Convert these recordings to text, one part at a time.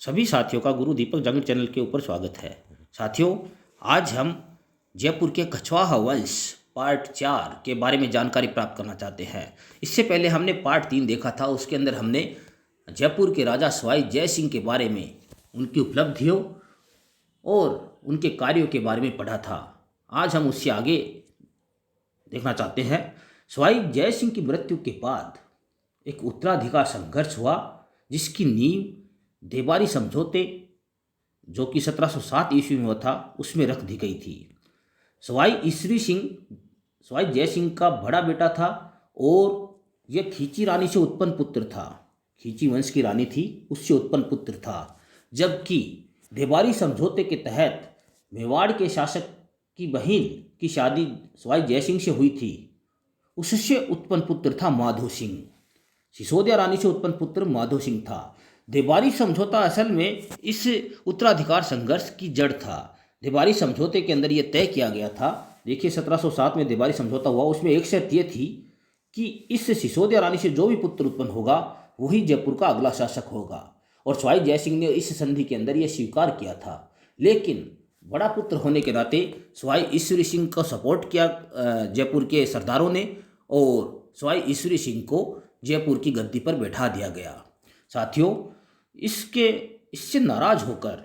सभी साथियों का गुरु दीपक जंग चैनल के ऊपर स्वागत है। साथियों, आज हम जयपुर के कछवाहा वंश पार्ट 4 के बारे में जानकारी प्राप्त करना चाहते हैं। इससे पहले हमने पार्ट 3 देखा था। उसके अंदर हमने जयपुर के राजा सवाई जय सिंह के बारे में, उनकी उपलब्धियों और उनके कार्यों के बारे में पढ़ा था। आज हम उससे आगे देखना चाहते हैं। सवाई जय सिंह की मृत्यु के बाद एक उत्तराधिकार संघर्ष हुआ, जिसकी नींव देवारी समझौते जो कि 1707 ईस्वी में हुआ था उसमें रख दी गई थी। सवाई ईश्वरी सिंह सवाई जय सिंह का बड़ा बेटा था और यह खींची रानी से उत्पन्न पुत्र था। खींची वंश की रानी थी, उससे उत्पन्न पुत्र था। जबकि देवारी समझौते के तहत मेवाड़ के शासक की बहन की शादी सवाई जय सिंह से हुई थी, उससे उत्पन्न पुत्र था माधो सिंह। सिसोदिया रानी से उत्पन्न पुत्र माधो सिंह था। देवारी समझौता असल में इस उत्तराधिकार संघर्ष की जड़ था। देवारी समझौते के अंदर यह तय किया गया था। देखिए, 1707 में देवारी समझौता हुआ। उसमें एक शर्त यह थी कि इस सिसोदिया रानी से जो भी पुत्र उत्पन्न होगा वही जयपुर का अगला शासक होगा, और सवाई जय सिंह ने इस संधि के अंदर यह स्वीकार किया था। लेकिन बड़ा पुत्र होने के नाते सवाई ईश्वरी सिंह को सपोर्ट किया जयपुर के सरदारों ने, और सवाई ईश्वरी सिंह को जयपुर की गद्दी पर बैठा दिया गया। साथियों, इससे नाराज होकर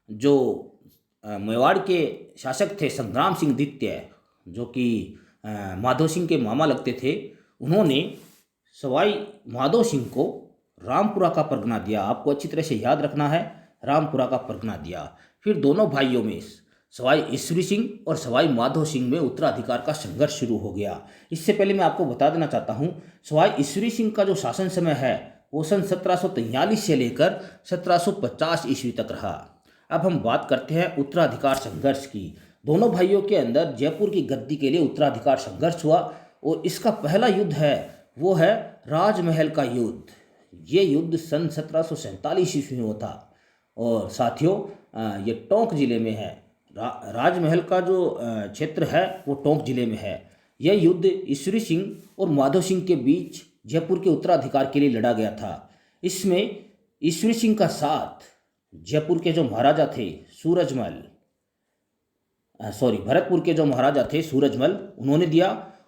जो मेवाड़ के शासक थे संग्राम सिंह द्वितीय, जो कि माधो सिंह के मामा लगते थे, उन्होंने सवाई माधो सिंह को रामपुरा का परगना दिया। आपको अच्छी तरह से याद रखना है, रामपुरा का परगना दिया। फिर दोनों भाइयों में सवाई ईश्वरी सिंह और सवाई माधो सिंह में उत्तराधिकार का संघर्ष शुरू हो गया। इससे पहले मैं आपको बता देना चाहता हूँ, सवाई ईश्वरी सिंह का जो शासन समय है वो सन 1743 से लेकर 1750 ईस्वी तक रहा। अब हम बात करते हैं उत्तराधिकार संघर्ष की। दोनों भाइयों के अंदर जयपुर की गद्दी के लिए उत्तराधिकार संघर्ष हुआ, और इसका पहला युद्ध है वो है राजमहल का युद्ध। ये युद्ध सन 1747 ईस्वी में हुआ था, और साथियों ये टोंक जिले में है। राजमहल का जो क्षेत्र है वो टोंक जिले में है। यह युद्ध ईश्वरी सिंह और माधो सिंह के बीच जयपुर के उत्तराधिकार के लिए लड़ा गया था। इसमें ईश्वरी सिंह का साथ जयपुर के जो महाराजा थे भरतपुर के जो महाराजा थे सूरजमल, उन्होंने दिया,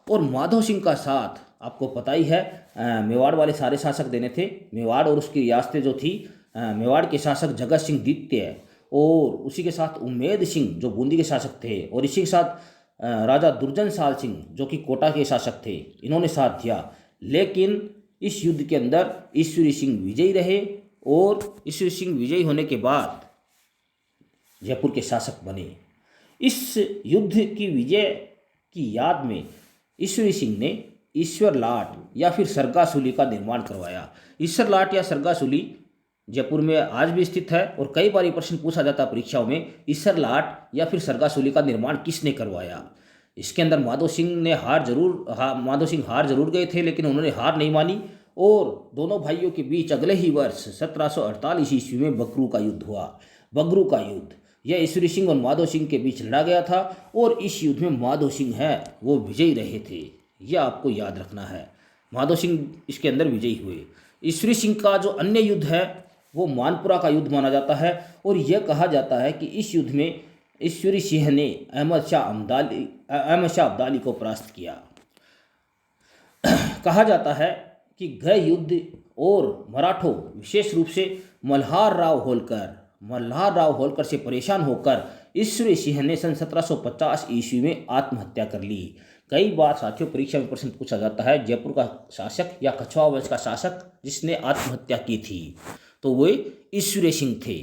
और माधो सिंह का साथ आपको पता ही है मेवाड़ वाले सारे शासक देने थे। मेवाड़ और उसकी रियासतें जो थी, मेवाड़ के शासक जगत सिंह द्वितीय और उसी के साथ उम्मेद सिंह जो बूंदी के शासक थे, और इसी के साथ राजा दुर्जन साल सिंह जो कि कोटा के शासक थे, इन्होंने साथ दिया। लेकिन इस युद्ध के अंदर ईश्वरी सिंह विजयी रहे, और ईश्वरी सिंह विजयी होने के बाद जयपुर के शासक बने। इस युद्ध की विजय की याद में ईश्वरी सिंह ने ईश्वर लाट या फिर सरगासुली का निर्माण करवाया। ईश्वर लाट या सरगासुली जयपुर में आज भी स्थित है, और कई बार ये प्रश्न पूछा जाता है परीक्षाओं में, ईश्वर लाट या फिर सरगासुली का निर्माण किसने करवाया। इसके अंदर माधो सिंह हार जरूर गए थे, लेकिन उन्होंने हार नहीं मानी, और दोनों भाइयों के बीच अगले ही वर्ष 1748 ईस्वी में बगरू का युद्ध हुआ। बगरू का युद्ध यह ईश्वरी सिंह और माधो सिंह के बीच लड़ा गया था, और इस युद्ध में माधो सिंह है वो विजयी रहे थे। यह आपको याद रखना है, माधो सिंह इसके अंदर विजयी हुए। ईश्वरी सिंह का जो अन्य युद्ध है वो मानपुरा का युद्ध माना जाता है, और यह कहा जाता है कि इस युद्ध में ईश्वरी सिंह ने अहमद शाह अब्दाली को परास्त किया। कहा जाता है कि गए युद्ध और मराठों, विशेष रूप से मल्हार राव होलकर से परेशान होकर ईश्वरी सिंह ने सन 1750 ईस्वी में आत्महत्या कर ली। कई बार साथियों परीक्षा में प्रश्न पूछा जाता है जयपुर का शासक या कछवाहा वंश का शासक जिसने आत्महत्या की थी, तो वो ईश्वरी सिंह थे।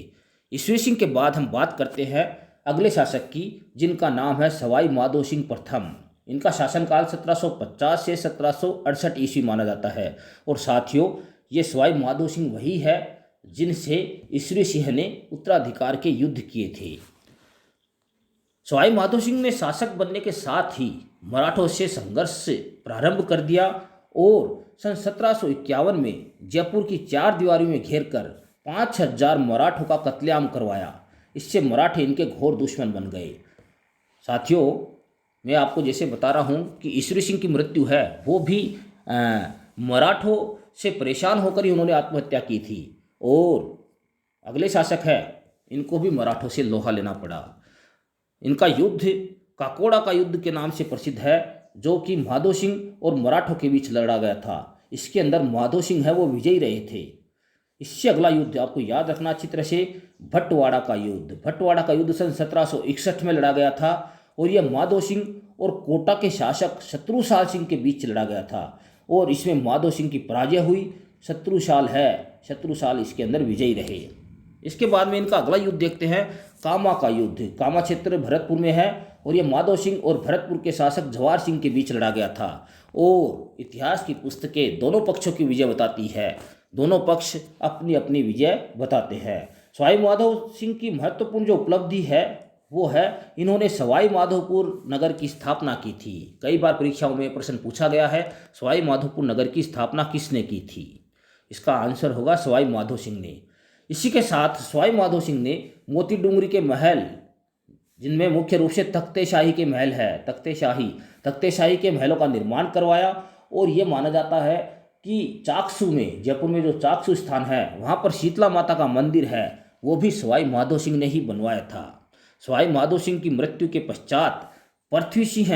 ईश्वरी सिंह के बाद हम बात करते हैं अगले शासक की, जिनका नाम है सवाई माधो सिंह प्रथम। इनका शासनकाल 1750 से 1768 ईस्वी माना जाता है, और साथियों ये सवाई माधो सिंह वही है जिनसे ईश्वरी सिंह ने उत्तराधिकार के युद्ध किए थे। सवाई माधो सिंह ने शासक बनने के साथ ही मराठों से संघर्ष प्रारंभ कर दिया, और सन 1751 में जयपुर की 4 दीवारों में घेरकर 5000 मराठों का कत्लेआम करवाया। इससे मराठे इनके घोर दुश्मन बन गए। साथियों, मैं आपको जैसे बता रहा हूँ कि ईश्वरी सिंह की मृत्यु है वो भी मराठों से परेशान होकर ही उन्होंने आत्महत्या की थी, और अगले शासक है, इनको भी मराठों से लोहा लेना पड़ा। इनका युद्ध काकोड़ा का युद्ध के नाम से प्रसिद्ध है, जो कि माधो सिंह और मराठों के बीच लड़ा गया था। इसके अंदर माधो सिंह है वो विजयी रहे थे। इससे अगला युद्ध आपको याद रखना अच्छी तरह से, भटवाड़ा का युद्ध। भटवाड़ा का युद्ध सन 1761 में लड़ा गया था और यह माधो सिंह और कोटा के शासक शत्रुसाल सिंह के बीच लड़ा गया था और इसमें माधो सिंह की पराजय हुई। शत्रुसाल इसके अंदर विजयी रहे। इसके बाद में इनका अगला युद्ध देखते हैं, कामा का युद्ध। कामा क्षेत्र भरतपुर में है और यह माधो सिंह और भरतपुर के शासक जवाहर सिंह के बीच लड़ा गया था। और इतिहास की पुस्तकें दोनों पक्षों की विजय बताती है, दोनों पक्ष अपनी अपनी विजय बताते हैं। सवाई माधो सिंह की महत्वपूर्ण जो उपलब्धि है वो है, इन्होंने सवाई माधोपुर नगर की स्थापना की थी। कई बार परीक्षाओं में प्रश्न पूछा गया है, सवाई माधोपुर नगर की स्थापना किसने की थी? इसका आंसर होगा सवाई माधो सिंह ने। इसी के साथ सवाई माधो सिंह ने मोती डूंगरी के महल, जिनमें मुख्य रूप से तख्तेशाही के महल है, तख्तेशाही के महलों का निर्माण करवाया। और ये माना जाता है कि चाकसू में, जयपुर में जो चाकसू स्थान है, वहाँ पर शीतला माता का मंदिर है, वो भी सवाई माधो सिंह ने ही बनवाया था। सवाई माधो सिंह की मृत्यु के पश्चात पृथ्वी सिंह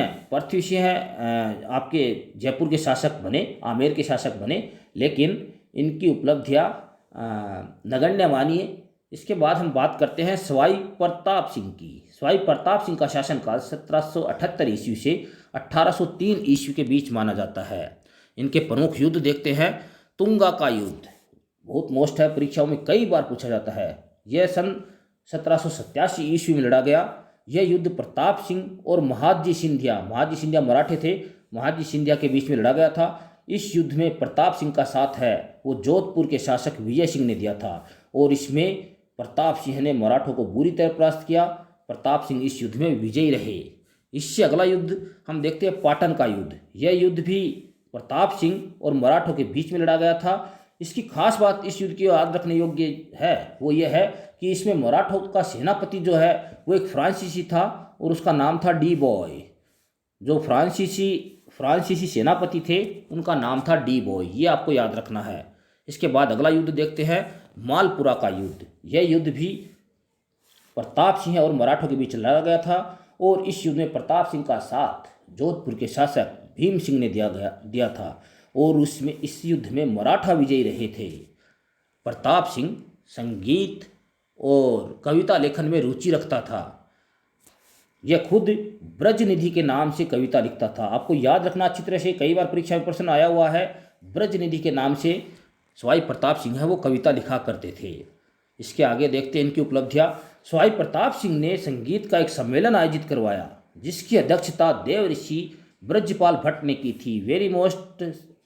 आपके जयपुर के शासक बने, आमेर के शासक बने, लेकिन इनकी उपलब्धियाँ नगण्य मानिए। इसके बाद हम बात करते हैं सवाई प्रताप सिंह की। सवाई प्रताप सिंह का शासनकाल 1778 ईस्वी से 1803 ईस्वी के बीच माना जाता है। इनके प्रमुख युद्ध देखते हैं, तुंगा का युद्ध, बहुत मोस्ट है, परीक्षाओं में कई बार पूछा जाता है। यह सन 1787 ईस्वी में लड़ा गया। यह युद्ध प्रताप सिंह और महादजी सिंधिया मराठे थे, महादजी सिंधिया के बीच में लड़ा गया था। इस युद्ध में प्रताप सिंह का साथ है वो जोधपुर के शासक विजय सिंह ने दिया था और इसमें प्रताप सिंह ने मराठों को बुरी तरह परास्त किया। प्रताप सिंह इस युद्ध में विजयी रहे। इससे अगला युद्ध हम देखते हैं, पाटन का युद्ध। यह युद्ध भी प्रताप सिंह और मराठों के बीच में लड़ा गया था। इसकी खास बात इस युद्ध की याद रखने योग्य है वो ये है कि इसमें मराठों का सेनापति जो है वो एक फ्रांसीसी था और उसका नाम था डी बॉय। जो फ्रांसीसी सेनापति थे उनका नाम था डी बॉय, ये आपको याद रखना है। इसके बाद अगला युद्ध देखते हैं, मालपुरा का युद्ध। यह युद्ध भी प्रताप सिंह और मराठों के बीच लड़ा गया था और इस युद्ध में प्रताप सिंह का साथ जोधपुर के शासक भीम सिंह ने दिया था और इस युद्ध में मराठा विजयी रहे थे। प्रताप सिंह संगीत और कविता लेखन में रुचि रखता था। यह खुद ब्रजनिधि के नाम से कविता लिखता था। आपको याद रखना अच्छी तरह से, कई बार परीक्षा में प्रश्न आया हुआ है। ब्रजनिधि के नाम से सवाई प्रताप सिंह है वो कविता लिखा करते थे। इसके आगे देखते हैं इनकी उपलब्धियाँ। सवाई प्रताप सिंह ने संगीत का एक सम्मेलन आयोजित करवाया जिसकी अध्यक्षता देव ऋषि ब्रजपाल भट्ट ने की थी। वेरी मोस्ट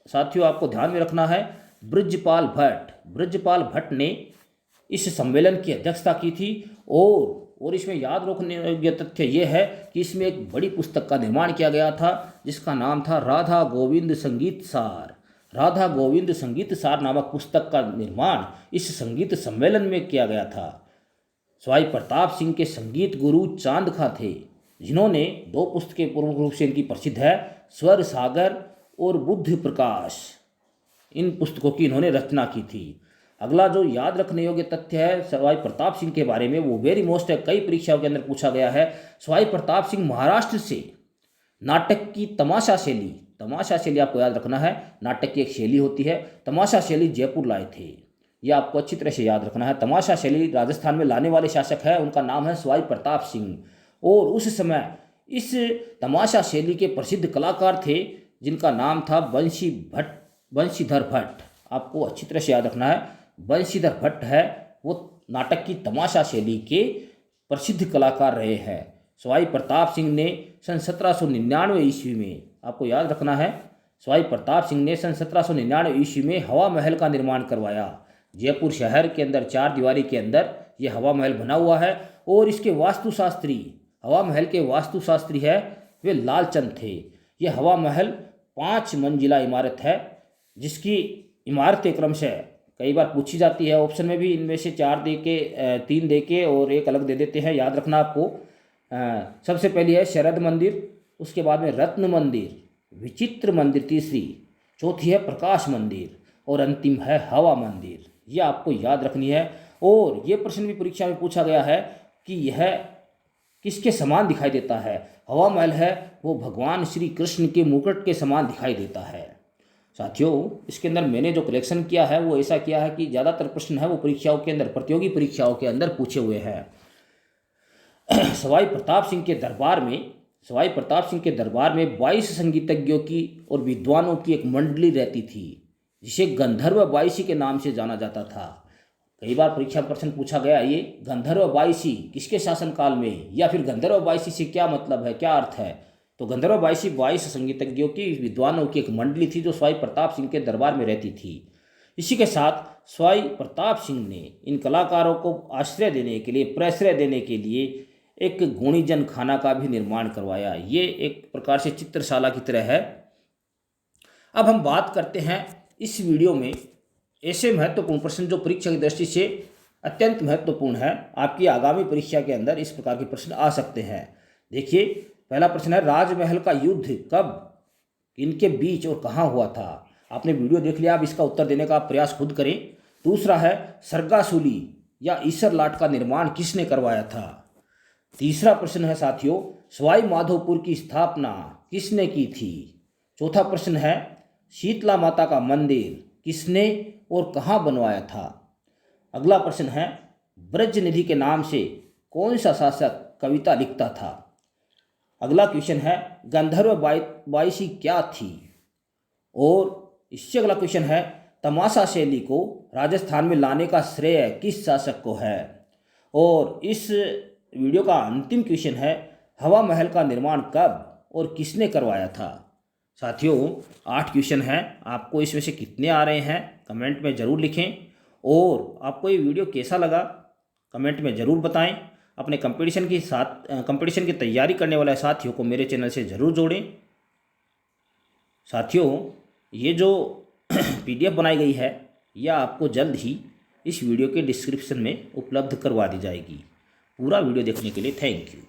साथियों, आपको ध्यान में रखना है, ब्रजपाल भट्ट ने इस सम्मेलन की अध्यक्षता की थी। और इसमें याद रखने योग्य तथ्य ये है कि इसमें एक बड़ी पुस्तक का निर्माण किया गया था जिसका नाम था राधा गोविंद संगीत सार नामक पुस्तक का निर्माण इस संगीत सम्मेलन में किया गया था। सवाई प्रताप सिंह के संगीत गुरु चांद खां थे, जिन्होंने दो पुस्तकें प्रमुख रूप से इनकी प्रसिद्ध है, स्वर सागर और बुद्ध प्रकाश। इन पुस्तकों की इन्होंने रचना की थी। अगला जो याद रखने योग्य तथ्य है सवाई प्रताप सिंह के बारे में, वो वेरी मोस्ट है, कई परीक्षाओं के अंदर पूछा गया है। सवाई प्रताप सिंह महाराष्ट्र से नाटक की तमाशा शैली आपको याद रखना है, नाटक की एक शैली होती है, तमाशा शैली जयपुर लाए थे। यह आपको अच्छी तरह से याद रखना है। तमाशा शैली राजस्थान में लाने वाले शासक है, उनका नाम है सवाई प्रताप सिंह। और उस समय इस तमाशा शैली के प्रसिद्ध कलाकार थे जिनका नाम था बंशीधर भट्ट। आपको अच्छी तरह से याद रखना है, बंशीधर भट्ट है वो नाटक की तमाशा शैली के प्रसिद्ध कलाकार रहे हैं। सवाई प्रताप सिंह ने सन 1799 ईस्वी में, आपको याद रखना है, सवाई प्रताप सिंह ने सन 1799 ईस्वी में हवा महल का निर्माण करवाया। जयपुर शहर के अंदर 4 दीवारी के अंदर ये हवा महल बना हुआ है और इसके हवा महल के वास्तुशास्त्री है वे लालचंद थे। ये हवा महल 5 मंजिला इमारत है जिसकी इमारतें क्रमशः कई बार पूछी जाती है ऑप्शन में भी, इनमें से 4 दे के 3 दे के और 1 अलग दे देते हैं, याद रखना आपको। सबसे पहली है शरद मंदिर, उसके बाद में रत्न मंदिर, विचित्र मंदिर तीसरी, चौथी है प्रकाश मंदिर और अंतिम है हवा मंदिर। ये आपको याद रखनी है। और ये प्रश्न भी परीक्षा में पूछा गया है कि यह किसके समान दिखाई देता है। हवा महल है वो भगवान श्री कृष्ण के मुकुट के समान दिखाई देता है। साथियों, इसके अंदर मैंने जो कलेक्शन किया है वो ऐसा किया है कि ज़्यादातर प्रश्न है वो परीक्षाओं के अंदर, प्रतियोगी परीक्षाओं के अंदर पूछे हुए हैं। सवाई प्रताप सिंह के दरबार में 22 संगीतज्ञों की और विद्वानों की एक मंडली रहती थी जिसे गंधर्व बाईसी के नाम से जाना जाता था। कई बार परीक्षा प्रश्न पूछा गया ये गंधर्व बाईसी किसके शासनकाल में, या फिर गंधर्व बाईसी से क्या मतलब है, क्या अर्थ है। तो गंधर्व बाईसी 22 संगीतज्ञों की, विद्वानों की एक मंडली थी जो सवाई प्रताप सिंह के दरबार में रहती थी। इसी के साथ सवाई प्रताप सिंह ने इन कलाकारों को आश्रय देने के लिए, प्रश्रय देने के लिए एक गुणीजन खाना का भी निर्माण करवाया। ये एक प्रकार से चित्रशाला की तरह है। अब हम बात करते हैं इस वीडियो में ऐसे महत्वपूर्ण प्रश्न जो परीक्षा की दृष्टि से अत्यंत महत्वपूर्ण है। आपकी आगामी परीक्षा के अंदर इस प्रकार के प्रश्न आ सकते हैं। देखिए, पहला प्रश्न है राजमहल का युद्ध कब, इनके बीच और कहाँ हुआ था। आपने वीडियो देख लिया, अब इसका उत्तर देने का प्रयास खुद करें। दूसरा है सरगासुली या ईसरलाट का निर्माण किसने करवाया था। तीसरा प्रश्न है साथियों, सवाई माधोपुर की स्थापना किसने की थी। चौथा प्रश्न है शीतला माता का मंदिर किसने और कहाँ बनवाया था। अगला प्रश्न है ब्रज निधि के नाम से कौन सा शासक कविता लिखता था। अगला क्वेश्चन है गंधर्व बाईसी क्या थी। और इससे अगला क्वेश्चन है तमाशा शैली को राजस्थान में लाने का श्रेय किस शासक को है। और इस वीडियो का अंतिम क्वेश्चन है हवा महल का निर्माण कब और किसने करवाया था। साथियों, 8 क्वेश्चन हैं। आपको इसमें से कितने आ रहे हैं कमेंट में ज़रूर लिखें। और आपको ये वीडियो कैसा लगा कमेंट में ज़रूर बताएं। अपने कंपटीशन की तैयारी करने वाले साथियों को मेरे चैनल से ज़रूर जोड़ें। साथियों, ये जो PDF बनाई गई है यह आपको जल्द ही इस वीडियो के डिस्क्रिप्शन में उपलब्ध करवा दी जाएगी। पूरा वीडियो देखने के लिए थैंक यू।